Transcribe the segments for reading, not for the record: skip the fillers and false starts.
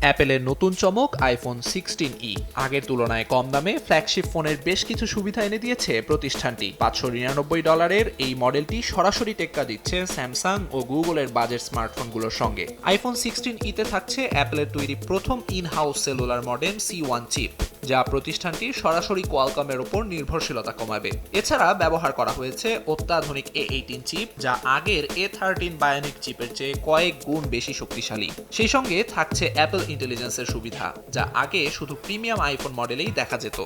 অ্যাপেলের নতুন চমক আইফোন 16e আগের তুলনায় কম দামে ফ্ল্যাগশিপ ফোনের বেশ কিছু সুবিধা এনে দিয়েছে প্রতিষ্ঠানটি। $599 এই মডেলটি সরাসরি টেক্কা দিচ্ছে স্যামসাং ও গুগলের বাজেট স্মার্টফোনগুলোর সঙ্গে। আইফোন 16e-তে থাকছে অ্যাপেলের তৈরি প্রথম in house cellular modem C1 chip, যা প্রতিষ্ঠানটির সরাসরি কোয়ালকমের উপর নির্ভরশীলতা কমাবে। এছাড়া ব্যবহার করা হয়েছে অত্যাধুনিক A18 চিপ, যা আগের A13 বায়োনিক চিপের চেয়ে কয়েক গুণ বেশি শক্তিশালী। সেই সঙ্গে থাকছে অ্যাপল ইন্টেলিজেন্সের সুবিধা, যা আগে শুধু প্রিমিয়াম আইফোন মডেলেই দেখা যেত।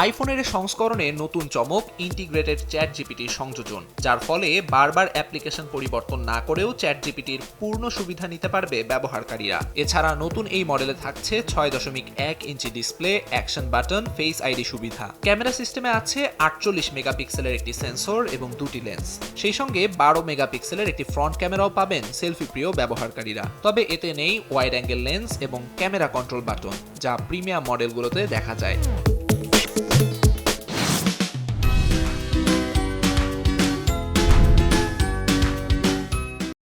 আইফোনের সংস্করণে নতুন চমক ইন্টিগ্রেটেড চ্যাট জিপিটির সংযোজন, যার ফলে বারবার অ্যাপ্লিকেশন পরিবর্তন না করেও চ্যাট জিপিটির পূর্ণ সুবিধা নিতে পারবে ব্যবহারকারীরা। এছাড়া নতুন এই মডেলে থাকছে 6.1 inch display, action button, face ID সুবিধা। ক্যামেরা সিস্টেমে আছে 48 মেগাপিক্সেলের একটি সেন্সর এবং দুটি লেন্স। সেই সঙ্গে 12 মেগাপিক্সেলের একটি ফ্রন্ট ক্যামেরাও পাবেন সেলফি প্রিয় ব্যবহারকারীরা। তবে এতে নেই ওয়াইড অ্যাঙ্গেল লেন্স এবং ক্যামেরা কন্ট্রোল বাটন, যা প্রিমিয়াম মডেলগুলোতে দেখা যায়।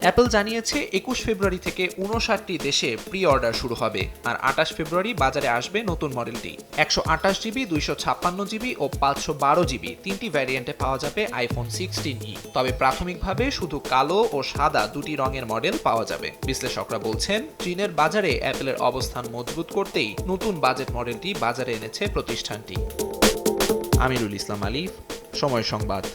অ্যাপল জানিয়েছে 21 ফেব্রুয়ারি থেকে 59টি দেশে প্রি অর্ডার শুরু হবে, আর 28 ফেব্রুয়ারি বাজারে আসবে নতুন মডেলটি। 128 জিবি, 256 জিবি ও 512 জিবি তিনটি ভ্যারিয়েন্টে পাওয়া যাবে আইফোন 16e। তবে প্রাথমিকভাবে শুধু কালো ও সাদা দুটি রঙের মডেল পাওয়া যাবে। বিশ্লেষকরা বলছেন, চীনের বাজারে অ্যাপলের অবস্থান মজবুত করতেই নতুন বাজেট মডেলটি বাজারে এনেছে প্রতিষ্ঠানটি। আমিরুল ইসলাম আলিফ, সময় সংবাদ।